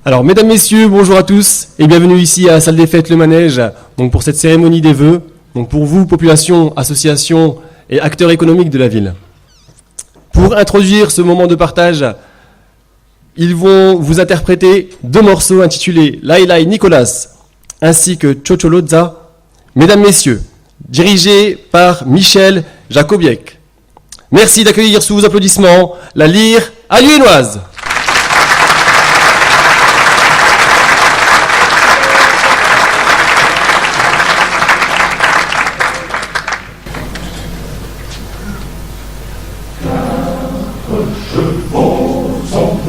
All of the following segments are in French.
Alors, mesdames, messieurs, bonjour à tous et bienvenue ici à la salle des fêtes Le Manège, donc pour cette cérémonie des vœux, donc pour vous, population, association et acteurs économiques de la ville. Pour introduire ce moment de partage, ils vont vous interpréter deux morceaux intitulés Laila et Nicolas ainsi que Chocholozza. Mesdames, messieurs, dirigés par Michel Jacobiec. Merci d'accueillir sous vos applaudissements la lyre aliénoise.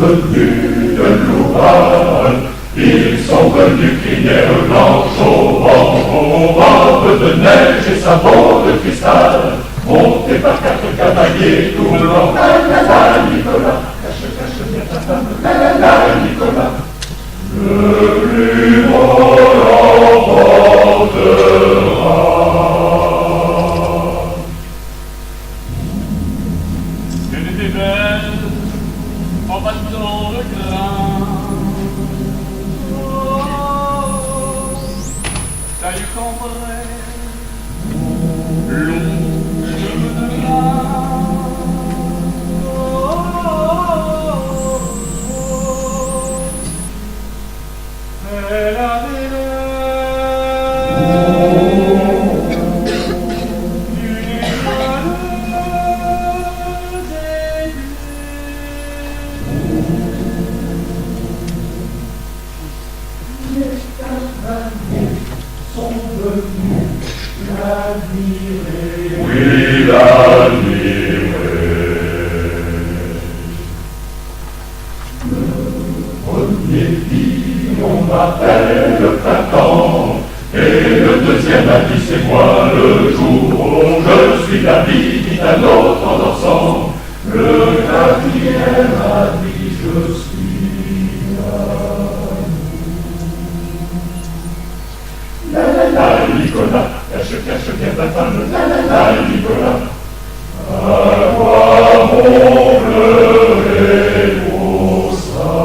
Venus de l'Oural, ils sont venus crinière blanche au vent, robes de neige et sabots de cristal, montés par quatre cavaliers tout blancs. La Nicolas, cache bien ta femme, la Nicolas, le plus beau l'emportera. Elle était belle, en battant le grain. T'as eu ton vrai, long cheveux de lin. Elle avait l'air d'une étoile d'été. Sont venus l'admirer. Oui, l'admirer. Le premier dit, on m'appelle le printemps, et le deuxième a dit, c'est moi le jour où je suis la vie, dit un autre en dansant. Le quatrième a dit, je suis la Nicolas, cache bien ta femme, la Nicolas. À quoi mon pleurer au sein?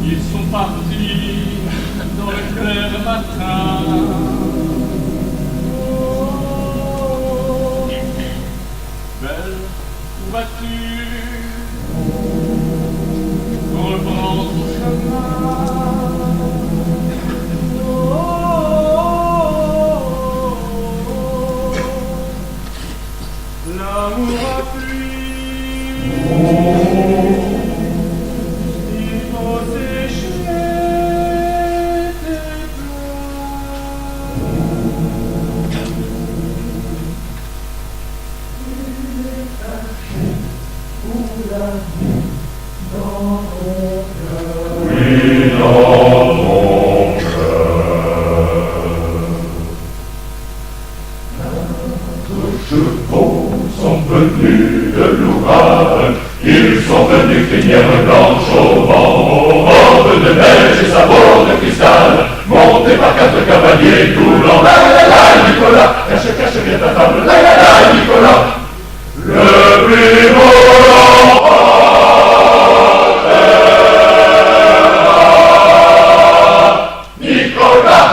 Ils sont partis dans le clair matin. Belle, où vas-tu? Reprends ton chemin. L'amour a plu, il faut sécher tes pleurs. Il est caché pour l'amour dans ton cœur. Oui, dans ton cœur. Nos chevaux sont venus de l'Oural, ils sont venus crinière blanche au vent, robes de neige et sabots de cristal, montés par quatre cavaliers tout blancs. La Nicolas, cache bien ta femme, la Nicolas, le plus beau Nicolas.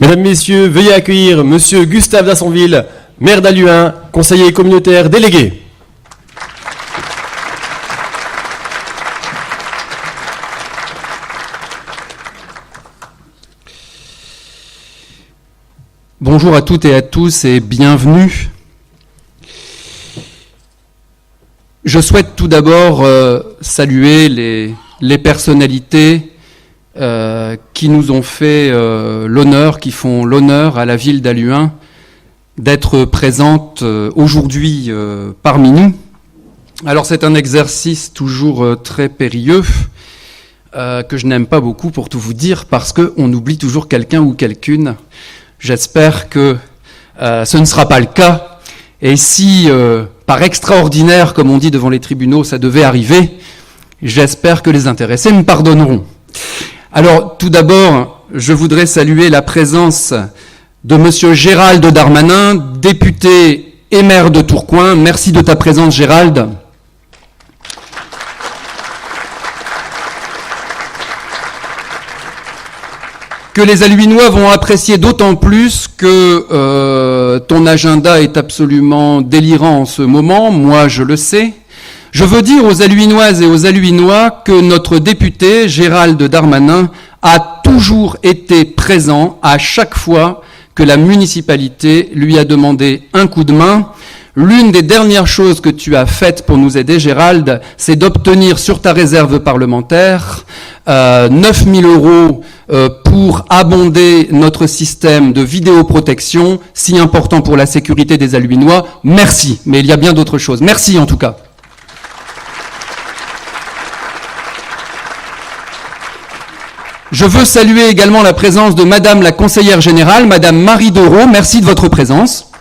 Mesdames, Messieurs, veuillez accueillir Monsieur Gustave Dassonville, maire d'Halluin, conseiller communautaire délégué. Bonjour à toutes et à tous et bienvenue. Je souhaite tout d'abord saluer les personnalités qui nous ont fait l'honneur, qui font l'honneur à la ville d'Halluin d'être présentes aujourd'hui parmi nous. Alors c'est un exercice toujours très périlleux que je n'aime pas beaucoup pour tout vous dire parce qu'on oublie toujours quelqu'un ou quelqu'une. J'espère que ce ne sera pas le cas. Et si, par extraordinaire, comme on dit devant les tribunaux, ça devait arriver, j'espère que les intéressés me pardonneront. Alors, tout d'abord, je voudrais saluer la présence de Monsieur Gérald Darmanin, député et maire de Tourcoing. Merci de ta présence, Gérald. Que les Halluinois vont apprécier d'autant plus que ton agenda est absolument délirant en ce moment, moi je le sais. Je veux dire aux Halluinoises et aux Halluinois que notre député, Gérald Darmanin, a toujours été présent à chaque fois que la municipalité lui a demandé un coup de main. L'une des dernières choses que tu as faites pour nous aider, Gérald, c'est d'obtenir sur ta réserve parlementaire 9 000 € pour abonder notre système de vidéoprotection, si important pour la sécurité des Halluinois. Merci, mais il y a bien d'autres choses. Merci en tout cas. Je veux saluer également la présence de Madame la conseillère générale, Madame Marie Dereau. Merci de votre présence.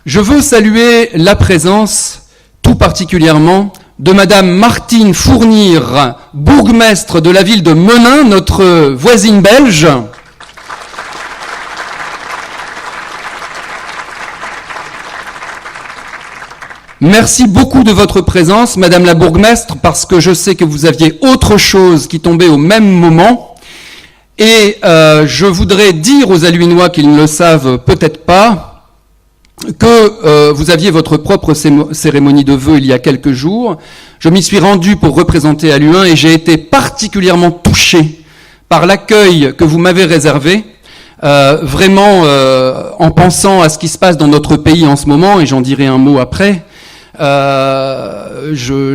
Je veux saluer la présence, tout particulièrement, de Madame Martine Fournir, bourgmestre de la ville de Menin, notre voisine belge. Merci beaucoup de votre présence, Madame la bourgmestre, parce que je sais que vous aviez autre chose qui tombait au même moment. Et je voudrais dire aux Halluinois qu'ils ne le savent peut-être pas, que vous aviez votre propre cérémonie de vœux il y a quelques jours. Je m'y suis rendu pour représenter Halluin et j'ai été particulièrement touché par l'accueil que vous m'avez réservé. Vraiment, en pensant à ce qui se passe dans notre pays en ce moment, et j'en dirai un mot après,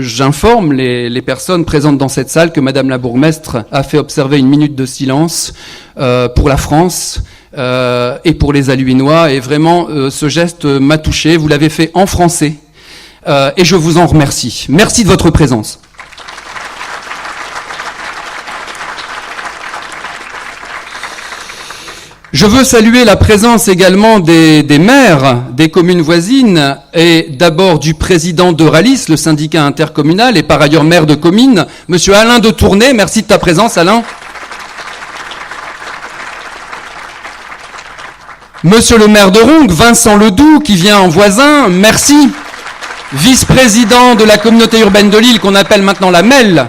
j'informe les personnes présentes dans cette salle que Madame la bourgmestre a fait observer une minute de silence pour la France et pour les Halluinois. Et vraiment, ce geste m'a touché. Vous l'avez fait en français et je vous en remercie. Merci de votre présence. Je veux saluer la présence également des maires des communes voisines et d'abord du président d'Euralis, le syndicat intercommunal et par ailleurs maire de Comines, Monsieur Alain de Tournai. Merci de ta présence, Alain. Monsieur le maire de Rongue, Vincent Ledoux, qui vient en voisin, merci. Vice-président de la communauté urbaine de Lille, qu'on appelle maintenant la MEL,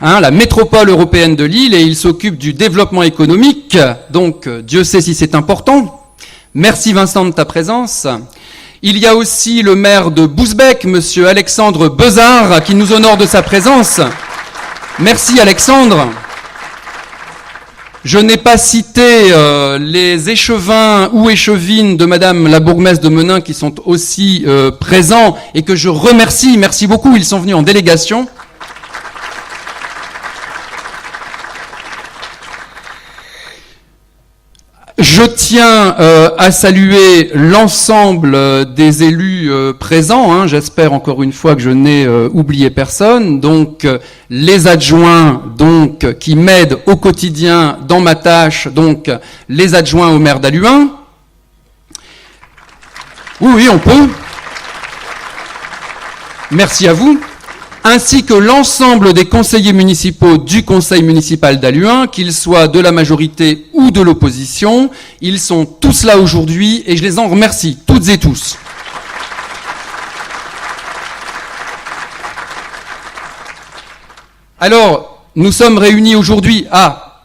la métropole européenne de Lille, et il s'occupe du développement économique, donc Dieu sait si c'est important. Merci Vincent de ta présence. Il y a aussi le maire de Bousbecq, monsieur Alexandre Bezard, qui nous honore de sa présence. Merci Alexandre. Je n'ai pas cité les échevins ou échevines de Madame la bourgmestre de Menin qui sont aussi présents et que je remercie. Merci beaucoup, ils sont venus en délégation. Je tiens à saluer l'ensemble des élus présents. J'espère encore une fois que je n'ai oublié personne. Donc les adjoints qui m'aident au quotidien dans ma tâche, donc les adjoints au maire d'Halluin. Oui, on peut. Merci à vous. Ainsi que l'ensemble des conseillers municipaux du conseil municipal d'Halluin, qu'ils soient de la majorité ou de l'opposition. Ils sont tous là aujourd'hui et je les en remercie, toutes et tous. Alors, nous sommes réunis aujourd'hui. Ah,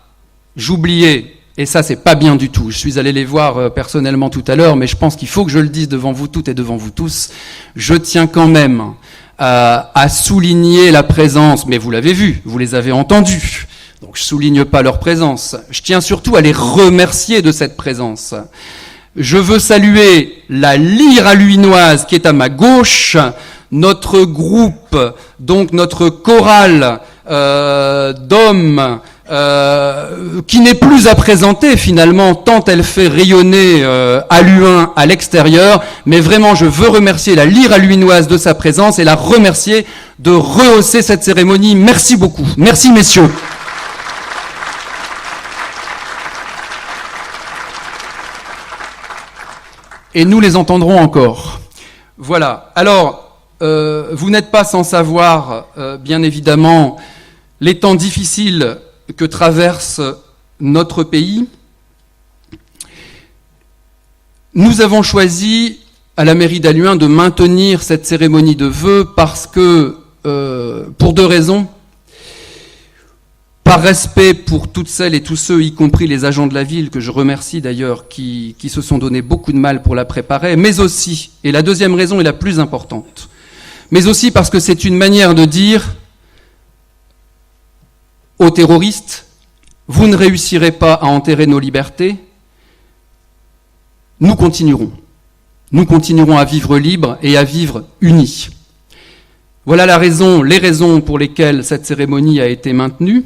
j'oubliais, et ça c'est pas bien du tout. Je suis allé les voir personnellement tout à l'heure, mais je pense qu'il faut que je le dise devant vous toutes et devant vous tous. Je tiens quand même à souligner la présence, mais vous l'avez vu, vous les avez entendus. Donc je souligne pas leur présence. Je tiens surtout à les remercier de cette présence. Je veux saluer la lyre alluinoise qui est à ma gauche, notre groupe, donc notre chorale d'hommes qui n'est plus à présenter finalement tant elle fait rayonner Alluin à l'extérieur, mais vraiment je veux remercier la lyre alluinoise de sa présence et la remercier de rehausser cette cérémonie. Merci beaucoup. Merci messieurs. Et nous les entendrons encore. Voilà. Alors, vous n'êtes pas sans savoir, bien évidemment, les temps difficiles que traverse notre pays. Nous avons choisi, à la mairie d'Alluin, de maintenir cette cérémonie de vœux parce que, pour deux raisons. Par respect pour toutes celles et tous ceux, y compris les agents de la ville, que je remercie d'ailleurs, qui se sont donné beaucoup de mal pour la préparer, mais aussi, et la deuxième raison est la plus importante, mais aussi parce que c'est une manière de dire aux terroristes, vous ne réussirez pas à enterrer nos libertés, nous continuerons. Nous continuerons à vivre libres et à vivre unis. Voilà les raisons pour lesquelles cette cérémonie a été maintenue.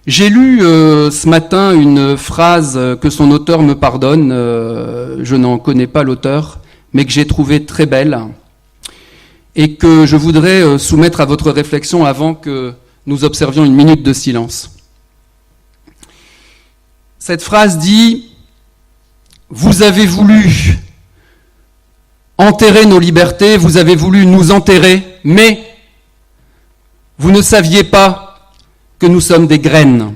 J'ai lu ce matin une phrase que son auteur me pardonne, je n'en connais pas l'auteur, mais que j'ai trouvée très belle et que je voudrais soumettre à votre réflexion avant que nous observions une minute de silence. Cette phrase dit « Vous avez voulu enterrer nos libertés, vous avez voulu nous enterrer, mais vous ne saviez pas que nous sommes des graines. »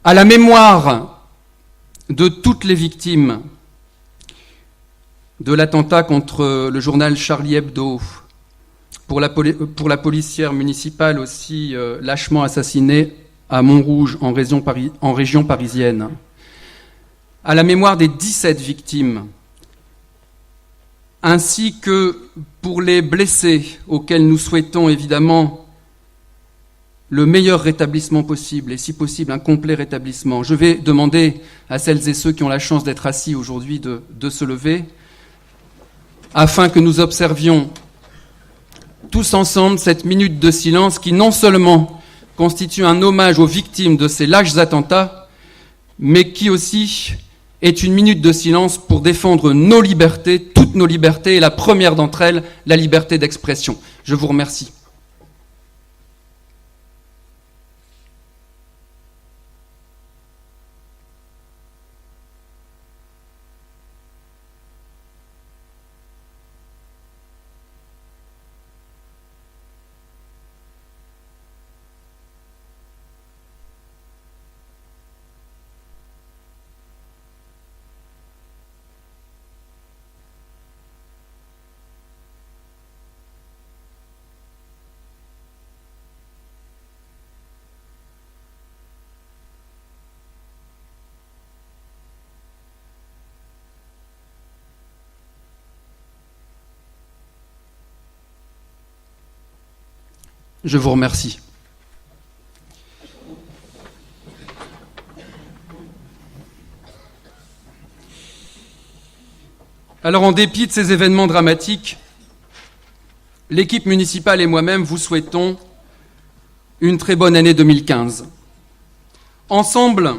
À la mémoire de toutes les victimes de l'attentat contre le journal Charlie Hebdo, pour la policière municipale aussi lâchement assassinée à Montrouge, en région parisienne, à la mémoire des 17 victimes, ainsi que pour les blessés auxquels nous souhaitons évidemment le meilleur rétablissement possible, et si possible un complet rétablissement. Je vais demander à celles et ceux qui ont la chance d'être assis aujourd'hui de se lever, afin que nous observions tous ensemble cette minute de silence qui non seulement constitue un hommage aux victimes de ces lâches attentats, mais qui aussi est une minute de silence pour défendre nos libertés, toutes nos libertés, et la première d'entre elles, la liberté d'expression. Je vous remercie. Je vous remercie. Alors, en dépit de ces événements dramatiques, l'équipe municipale et moi-même vous souhaitons une très bonne année 2015. Ensemble,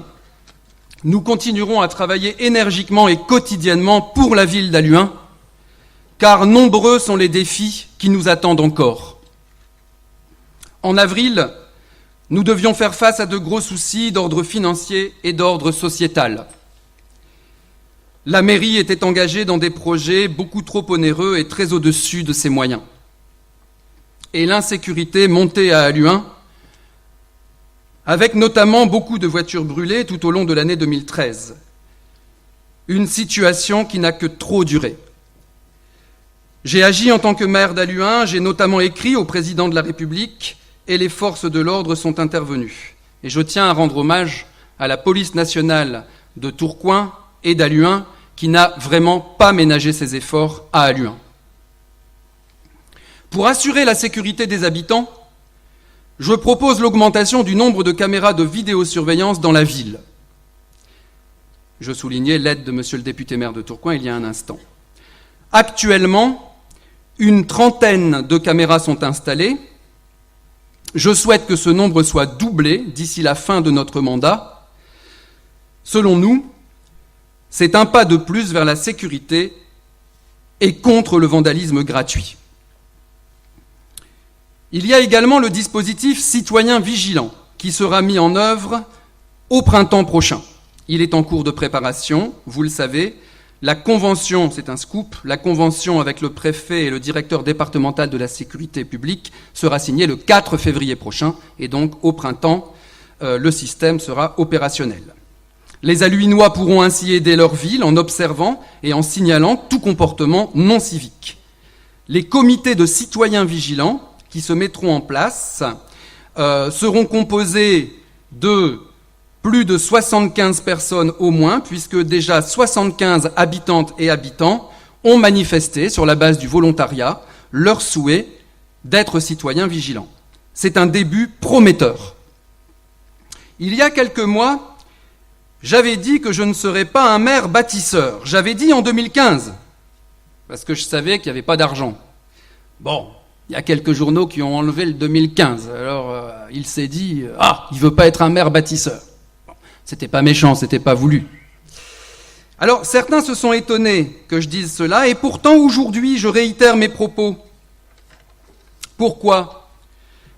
nous continuerons à travailler énergiquement et quotidiennement pour la ville d'Alluin, car nombreux sont les défis qui nous attendent encore. En avril, nous devions faire face à de gros soucis d'ordre financier et d'ordre sociétal. La mairie était engagée dans des projets beaucoup trop onéreux et très au-dessus de ses moyens. Et l'insécurité montait à Alluin, avec notamment beaucoup de voitures brûlées tout au long de l'année 2013. Une situation qui n'a que trop duré. J'ai agi en tant que maire d'Halluin, j'ai notamment écrit au président de la République et les forces de l'ordre sont intervenues. Et je tiens à rendre hommage à la police nationale de Tourcoing et d'Halluin qui n'a vraiment pas ménagé ses efforts à Halluin. Pour assurer la sécurité des habitants, je propose l'augmentation du nombre de caméras de vidéosurveillance dans la ville. Je soulignais l'aide de monsieur le député maire de Tourcoing il y a un instant. Actuellement, une trentaine de caméras sont installées. Je souhaite que ce nombre soit doublé d'ici la fin de notre mandat. Selon nous, c'est un pas de plus vers la sécurité et contre le vandalisme gratuit. Il y a également le dispositif citoyen vigilant qui sera mis en œuvre au printemps prochain. Il est en cours de préparation, vous le savez. La convention, c'est un scoop, la convention avec le préfet et le directeur départemental de la sécurité publique sera signée le 4 février prochain et donc au printemps, le système sera opérationnel. Les Halluinois pourront ainsi aider leur ville en observant et en signalant tout comportement non civique. Les comités de citoyens vigilants qui se mettront en place seront composés de plus de 75 personnes au moins, puisque déjà 75 habitantes et habitants ont manifesté, sur la base du volontariat, leur souhait d'être citoyens vigilants. C'est un début prometteur. Il y a quelques mois, j'avais dit que je ne serais pas un maire bâtisseur. J'avais dit en 2015, parce que je savais qu'il n'y avait pas d'argent. Bon, il y a quelques journaux qui ont enlevé le 2015. Alors, il s'est dit, il ne veut pas être un maire bâtisseur. C'était pas méchant, c'était pas voulu. Alors, certains se sont étonnés que je dise cela, et pourtant, aujourd'hui, je réitère mes propos. Pourquoi ?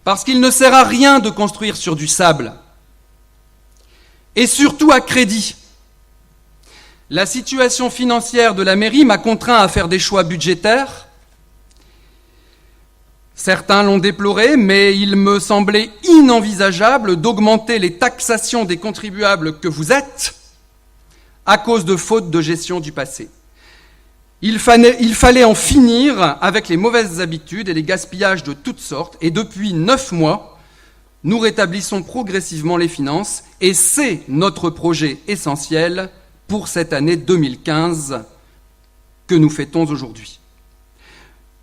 Parce qu'il ne sert à rien de construire sur du sable. Et surtout à crédit. La situation financière de la mairie m'a contraint à faire des choix budgétaires. Certains l'ont déploré, mais il me semblait inenvisageable d'augmenter les taxations des contribuables que vous êtes à cause de fautes de gestion du passé. Il fallait en finir avec les mauvaises habitudes et les gaspillages de toutes sortes, et depuis 9 mois, nous rétablissons progressivement les finances, et c'est notre projet essentiel pour cette année 2015 que nous fêtons aujourd'hui.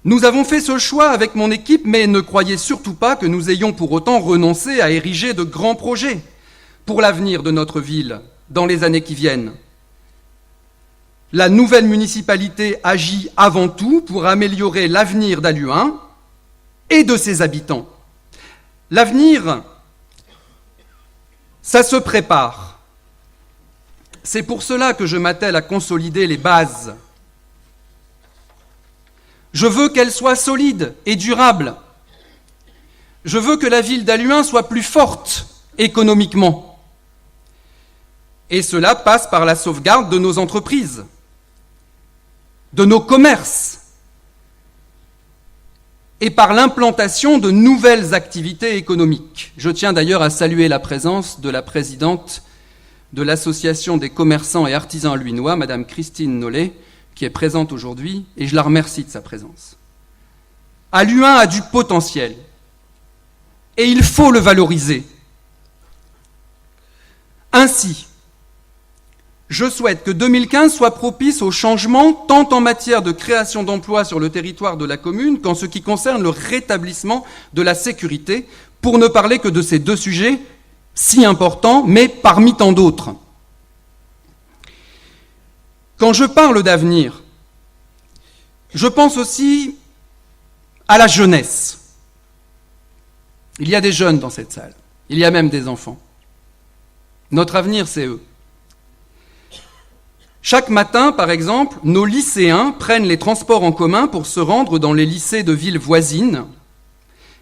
Nous avons fait ce choix avec mon équipe, mais ne croyez surtout pas que nous ayons pour autant renoncé à ériger de grands projets pour l'avenir de notre ville dans les années qui viennent. La nouvelle municipalité agit avant tout pour améliorer l'avenir d'Halluin et de ses habitants. L'avenir, ça se prépare. C'est pour cela que je m'attelle à consolider les bases. Je veux qu'elle soit solide et durable. Je veux que la ville d'Halluin soit plus forte économiquement. Et cela passe par la sauvegarde de nos entreprises, de nos commerces, et par l'implantation de nouvelles activités économiques. Je tiens d'ailleurs à saluer la présence de la présidente de l'Association des commerçants et artisans halluinois, Madame Christine Nollet, qui est présente aujourd'hui, et je la remercie de sa présence. Halluin a du potentiel, et il faut le valoriser. Ainsi, je souhaite que 2015 soit propice au changement, tant en matière de création d'emplois sur le territoire de la commune qu'en ce qui concerne le rétablissement de la sécurité, pour ne parler que de ces deux sujets si importants, mais parmi tant d'autres. Quand je parle d'avenir, je pense aussi à la jeunesse. Il y a des jeunes dans cette salle, il y a même des enfants. Notre avenir, c'est eux. Chaque matin, par exemple, nos lycéens prennent les transports en commun pour se rendre dans les lycées de villes voisines,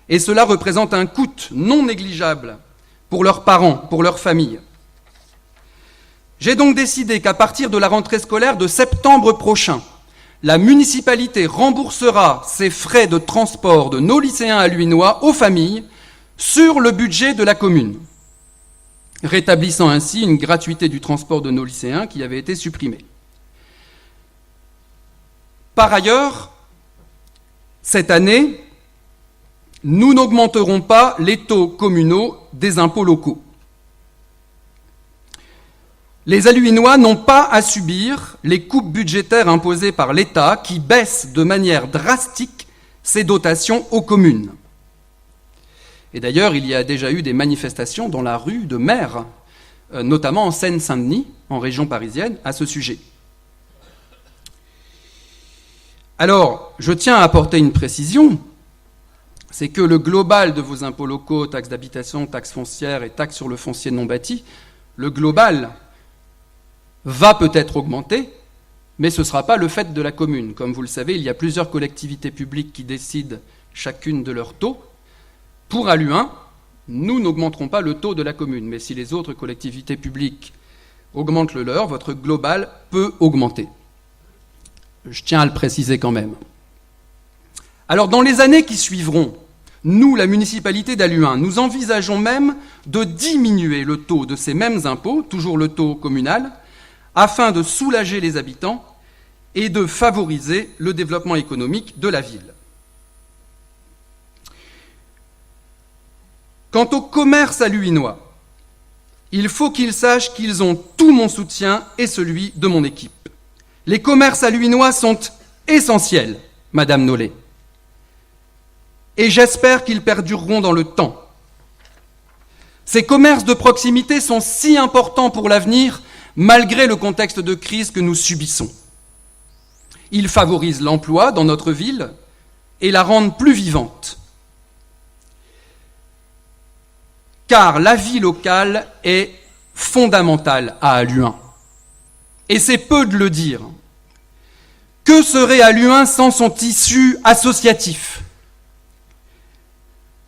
et cela représente un coût non négligeable pour leurs parents, pour leurs familles. J'ai donc décidé qu'à partir de la rentrée scolaire de septembre prochain, la municipalité remboursera ces frais de transport de nos lycéens halluinois aux familles sur le budget de la commune, rétablissant ainsi une gratuité du transport de nos lycéens qui avait été supprimée. Par ailleurs, Cette année, nous n'augmenterons pas les taux communaux des impôts locaux. Les Alluinois n'ont pas à subir les coupes budgétaires imposées par l'État qui baissent de manière drastique ses dotations aux communes. Et d'ailleurs, il y a déjà eu des manifestations dans la rue de maires, notamment en Seine-Saint-Denis, en région parisienne, à ce sujet. Alors, je tiens à apporter une précision, c'est que le global de vos impôts locaux, taxes d'habitation, taxes foncières et taxes sur le foncier non bâti, le global va peut-être augmenter, mais ce ne sera pas le fait de la commune. Comme vous le savez, il y a plusieurs collectivités publiques qui décident chacune de leur taux. Pour Alluin, nous n'augmenterons pas le taux de la commune, mais si les autres collectivités publiques augmentent le leur, votre global peut augmenter. Je tiens à le préciser quand même. Alors, dans les années qui suivront, nous, la municipalité d'Alluin, nous envisageons même de diminuer le taux de ces mêmes impôts, toujours le taux communal, afin de soulager les habitants et de favoriser le développement économique de la ville. Quant au commerce alluinois, il faut qu'ils sachent qu'ils ont tout mon soutien et celui de mon équipe. Les commerces alluinois sont essentiels, Madame Nollet, et j'espère qu'ils perdureront dans le temps. Ces commerces de proximité sont si importants pour l'avenir, malgré le contexte de crise que nous subissons. Ils favorisent l'emploi dans notre ville et la rendent plus vivante. Car la vie locale est fondamentale à Alluin. Et c'est peu de le dire. Que serait Alluin sans son tissu associatif ?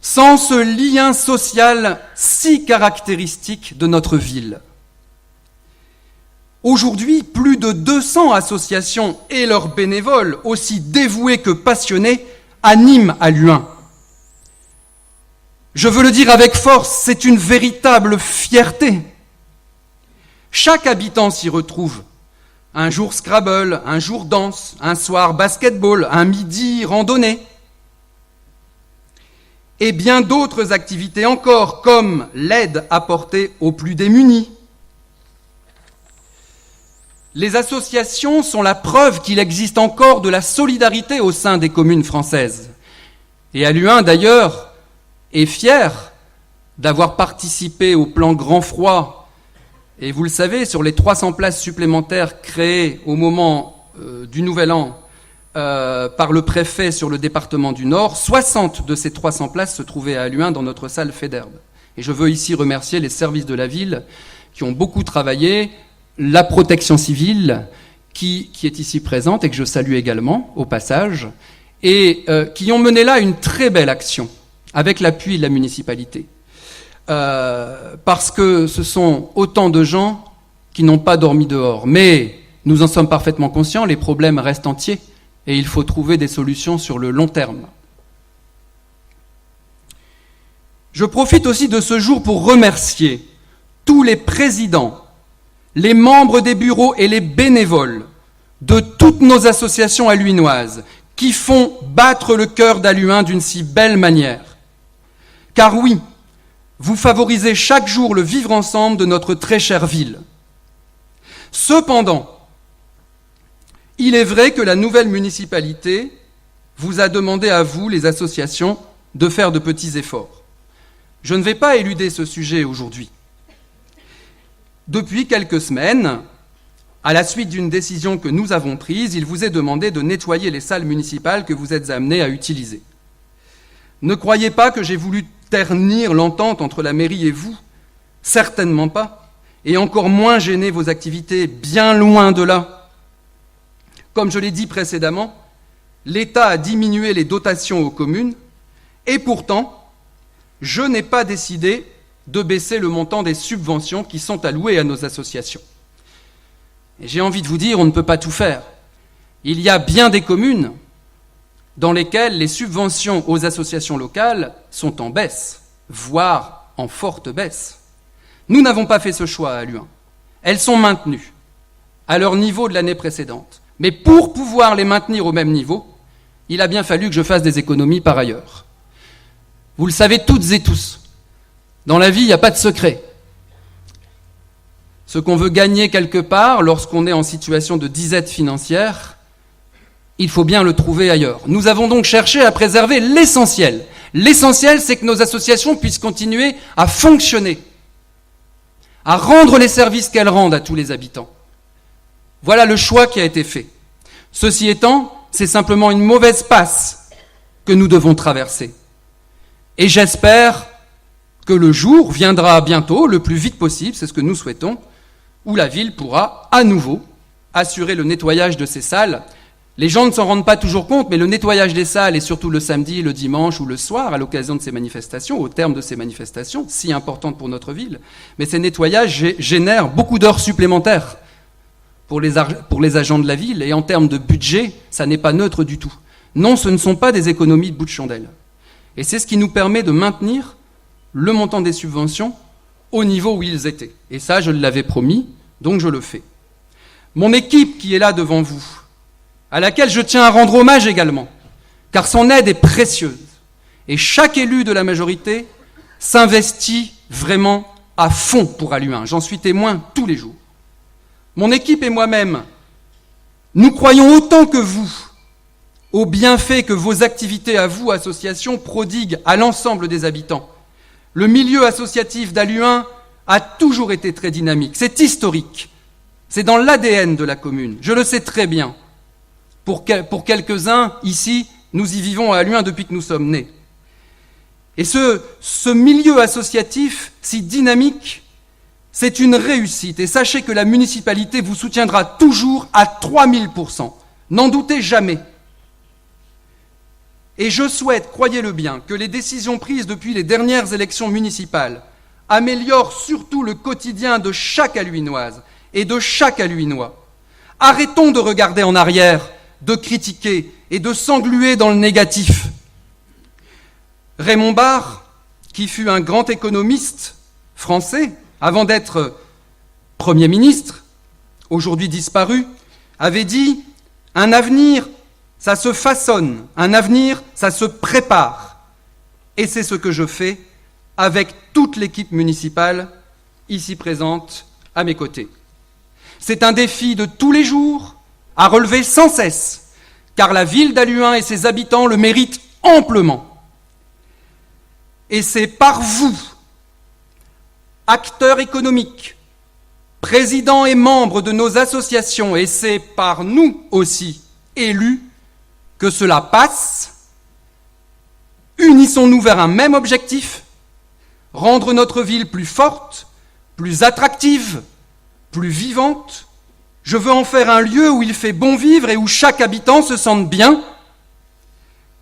Sans ce lien social si caractéristique de notre ville ? Aujourd'hui, plus de 200 associations et leurs bénévoles, aussi dévoués que passionnés, animent Alluin. Je veux le dire avec force, c'est une véritable fierté. Chaque habitant s'y retrouve. Un jour Scrabble, un jour danse, un soir basketball, un midi randonnée. Et bien d'autres activités encore, comme l'aide apportée aux plus démunis. Les associations sont la preuve qu'il existe encore de la solidarité au sein des communes françaises. Et Alluin, d'ailleurs, est fier d'avoir participé au plan Grand Froid. Et vous le savez, sur les 300 places supplémentaires créées au moment du Nouvel An par le préfet sur le département du Nord, 60 de ces 300 places se trouvaient à Alluin dans notre salle Féderbe. Et je veux ici remercier les services de la ville qui ont beaucoup travaillé, la protection civile qui est ici présente et que je salue également au passage, et qui ont mené là une très belle action avec l'appui de la municipalité. Parce que ce sont autant de gens qui n'ont pas dormi dehors. Mais nous en sommes parfaitement conscients, les problèmes restent entiers et il faut trouver des solutions sur le long terme. Je profite aussi de ce jour pour remercier tous les présidents, les membres des bureaux et les bénévoles de toutes nos associations alluinoises qui font battre le cœur d'Alluin d'une si belle manière. Car oui, vous favorisez chaque jour le vivre ensemble de notre très chère ville. Cependant, il est vrai que la nouvelle municipalité vous a demandé à vous, les associations, de faire de petits efforts. Je ne vais pas éluder ce sujet aujourd'hui. Depuis quelques semaines, à la suite d'une décision que nous avons prise, il vous est demandé de nettoyer les salles municipales que vous êtes amenés à utiliser. Ne croyez pas que j'ai voulu ternir l'entente entre la mairie et vous, certainement pas, et encore moins gêner vos activités, bien loin de là. Comme je l'ai dit précédemment, l'État a diminué les dotations aux communes, et pourtant, je n'ai pas décidé de baisser le montant des subventions qui sont allouées à nos associations. Et j'ai envie de vous dire, on ne peut pas tout faire. Il y a bien des communes dans lesquelles les subventions aux associations locales sont en baisse, voire en forte baisse. Nous n'avons pas fait ce choix à Alluin. Elles sont maintenues à leur niveau de l'année précédente. Mais pour pouvoir les maintenir au même niveau, il a bien fallu que je fasse des économies par ailleurs. Vous le savez toutes et tous, dans la vie, il n'y a pas de secret. Ce qu'on veut gagner quelque part, lorsqu'on est en situation de disette financière, il faut bien le trouver ailleurs. Nous avons donc cherché à préserver l'essentiel. L'essentiel, c'est que nos associations puissent continuer à fonctionner, à rendre les services qu'elles rendent à tous les habitants. Voilà le choix qui a été fait. Ceci étant, c'est simplement une mauvaise passe que nous devons traverser. Et j'espère que le jour viendra bientôt, le plus vite possible, c'est ce que nous souhaitons, où la ville pourra à nouveau assurer le nettoyage de ces salles. Les gens ne s'en rendent pas toujours compte, mais le nettoyage des salles, et surtout le samedi, le dimanche ou le soir, à l'occasion de ces manifestations, au terme de ces manifestations, si importantes pour notre ville, mais ces nettoyages génèrent beaucoup d'heures supplémentaires pour les agents de la ville, et en termes de budget, ça n'est pas neutre du tout. Non, ce ne sont pas des économies de bout de chandelle. Et c'est ce qui nous permet de maintenir le montant des subventions au niveau où ils étaient. Et ça, je l'avais promis, donc je le fais. Mon équipe qui est là devant vous, à laquelle je tiens à rendre hommage également, car son aide est précieuse. Et chaque élu de la majorité s'investit vraiment à fond pour Alluin. J'en suis témoin tous les jours. Mon équipe et moi-même, nous croyons autant que vous aux bienfaits que vos activités à vous, associations, prodiguent à l'ensemble des habitants. Le milieu associatif d'Alluin a toujours été très dynamique. C'est historique. C'est dans l'ADN de la commune. Je le sais très bien. Pour quelques-uns, ici, nous y vivons à Alluin depuis que nous sommes nés. Et ce milieu associatif si dynamique, c'est une réussite. Et sachez que la municipalité vous soutiendra toujours à 3000%. N'en doutez jamais. Et je souhaite, croyez-le bien, que les décisions prises depuis les dernières élections municipales améliorent surtout le quotidien de chaque Alluinoise et de chaque Alluinois. Arrêtons de regarder en arrière, de critiquer et de s'engluer dans le négatif. Raymond Barre, qui fut un grand économiste français, avant d'être Premier ministre, aujourd'hui disparu, avait dit « Un avenir, ça se façonne, un avenir, ça se prépare. » Et c'est ce que je fais avec toute l'équipe municipale ici présente à mes côtés. C'est un défi de tous les jours à relever sans cesse, car la ville d'Alluin et ses habitants le méritent amplement. Et c'est par vous, acteurs économiques, présidents et membres de nos associations, et c'est par nous aussi, élus, que cela passe. Unissons-nous vers un même objectif, rendre notre ville plus forte, plus attractive, plus vivante. Je veux en faire un lieu où il fait bon vivre et où chaque habitant se sente bien.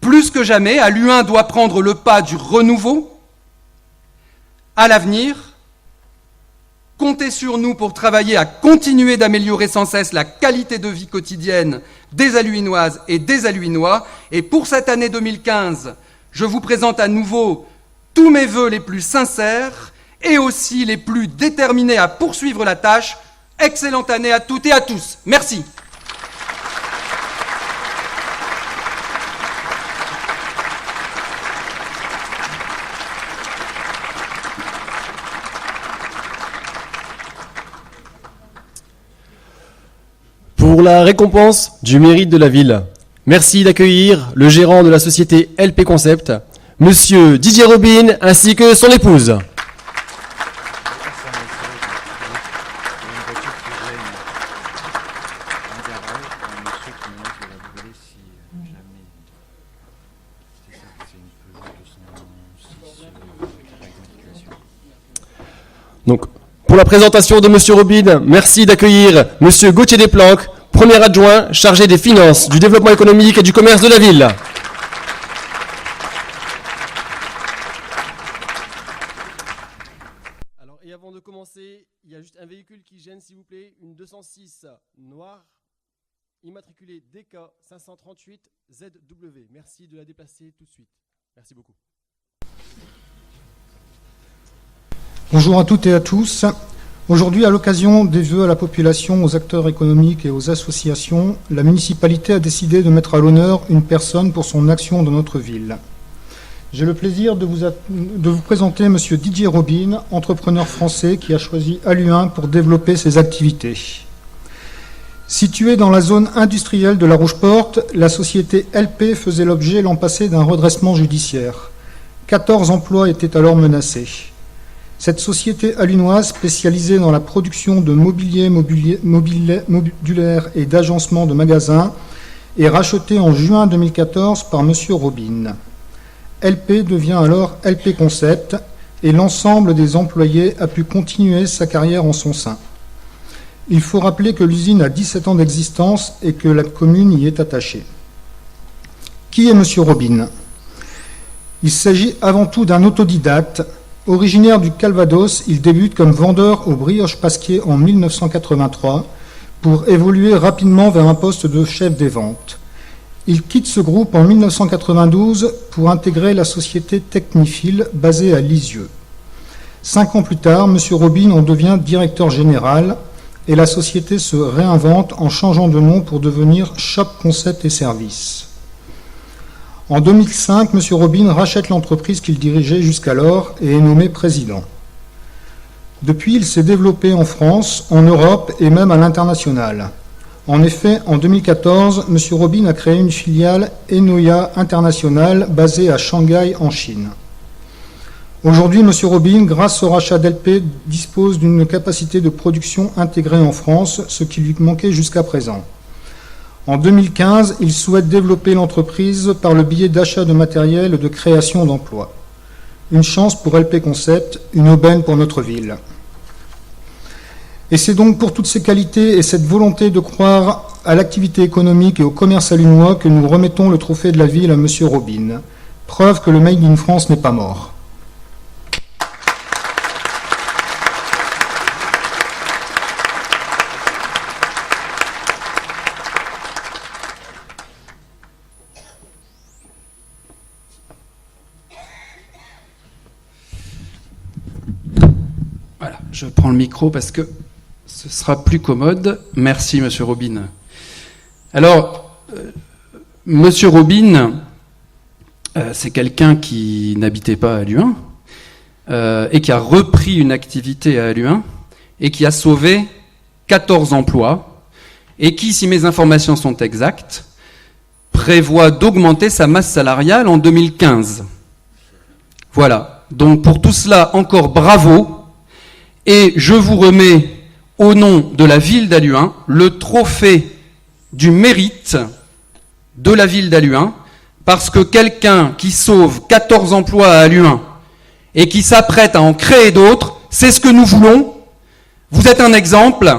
Plus que jamais, Alluin doit prendre le pas du renouveau. À l'avenir, comptez sur nous pour travailler à continuer d'améliorer sans cesse la qualité de vie quotidienne des Alluinoises et des Alluinois. Et pour cette année 2015, je vous présente à nouveau tous mes vœux les plus sincères et aussi les plus déterminés à poursuivre la tâche. Excellente année à toutes et à tous. Merci. Pour la récompense du mérite de la ville, merci d'accueillir le gérant de la société LP Concept, Monsieur Didier Robin, ainsi que son épouse. Donc, pour la présentation de Monsieur Robin, merci d'accueillir Monsieur Gauthier Desplanques, premier adjoint chargé des finances, du développement économique et du commerce de la ville. Alors, et avant de commencer, il y a juste un véhicule qui gêne, s'il vous plaît, une 206 noire, immatriculée DK 538 ZW. Merci de la déplacer tout de suite. Merci beaucoup. Bonjour à toutes et à tous. Aujourd'hui, à l'occasion des vœux à la population, aux acteurs économiques et aux associations, la municipalité a décidé de mettre à l'honneur une personne pour son action dans notre ville. J'ai le plaisir de vous présenter M. Didier Robin, entrepreneur français qui a choisi Halluin pour développer ses activités. Située dans la zone industrielle de la Rouge-Porte, la société LP faisait l'objet l'an passé d'un redressement judiciaire. 14 emplois étaient alors menacés. Cette société halluinoise, spécialisée dans la production de mobilier modulaire et d'agencement de magasins, est rachetée en juin 2014 par M. Robin. LP devient alors LP Concept et l'ensemble des employés a pu continuer sa carrière en son sein. Il faut rappeler que l'usine a 17 ans d'existence et que la commune y est attachée. Qui est M. Robin ? Il s'agit avant tout d'un autodidacte. Originaire du Calvados, il débute comme vendeur au Brioche Pasquier en 1983 pour évoluer rapidement vers un poste de chef des ventes. Il quitte ce groupe en 1992 pour intégrer la société Technifil basée à Lisieux. 5 ans plus tard, M. Robin en devient directeur général et la société se réinvente en changeant de nom pour devenir Shop Concept et Services. En 2005, M. Robin rachète l'entreprise qu'il dirigeait jusqu'alors et est nommé président. Depuis, il s'est développé en France, en Europe et même à l'international. En effet, en 2014, M. Robin a créé une filiale Enoya International basée à Shanghai en Chine. Aujourd'hui, M. Robin, grâce au rachat d'LP, dispose d'une capacité de production intégrée en France, ce qui lui manquait jusqu'à présent. En 2015, il souhaite développer l'entreprise par le biais d'achat de matériel et de création d'emplois. Une chance pour LP Concept, une aubaine pour notre ville. Et c'est donc pour toutes ces qualités et cette volonté de croire à l'activité économique et au commerce halluinois que nous remettons le trophée de la ville à M. Robin. Preuve que le Made in France n'est pas mort. Voilà, je prends le micro parce que ce sera plus commode. Merci, Monsieur Robin. Alors, Monsieur Robin, c'est quelqu'un qui n'habitait pas à Halluin et qui a repris une activité à Halluin et qui a sauvé 14 emplois et qui, si mes informations sont exactes, prévoit d'augmenter sa masse salariale en 2015. Voilà. Donc, pour tout cela, encore bravo. Et je vous remets, au nom de la ville d'Halluin, le trophée du mérite de la ville d'Halluin, parce que quelqu'un qui sauve 14 emplois à Halluin et qui s'apprête à en créer d'autres, c'est ce que nous voulons. Vous êtes un exemple,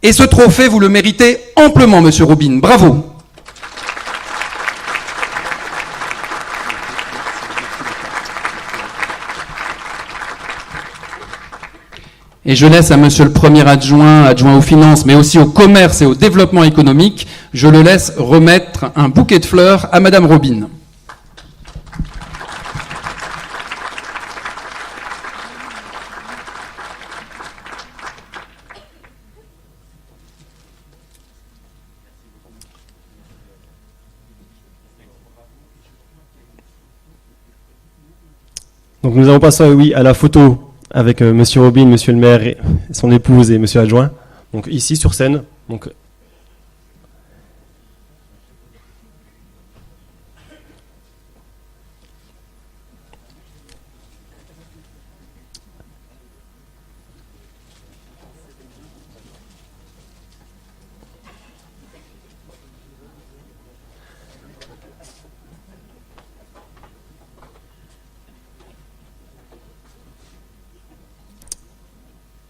et ce trophée, vous le méritez amplement, Monsieur Robin. Bravo. Et je laisse à Monsieur le Premier adjoint aux finances, mais aussi au commerce et au développement économique, je le laisse remettre un bouquet de fleurs à Madame Robin. Donc nous allons passer à la photo avec Monsieur Robin, Monsieur le maire, et son épouse et Monsieur adjoint. Donc ici sur scène. Donc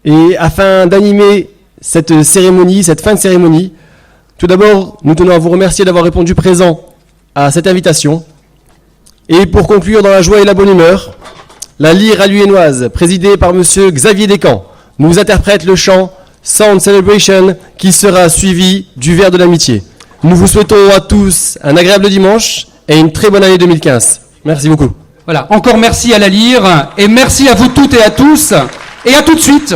et afin d'animer cette cérémonie, cette fin de cérémonie, tout d'abord, nous tenons à vous remercier d'avoir répondu présent à cette invitation. Et pour conclure dans la joie et la bonne humeur, la lyre halluinoise, présidée par Monsieur Xavier Descamps, nous interprète le chant Sound Celebration qui sera suivi du vers de l'amitié. Nous vous souhaitons à tous un agréable dimanche et une très bonne année 2015. Merci beaucoup. Voilà, encore merci à la lyre et merci à vous toutes et à tous et à tout de suite.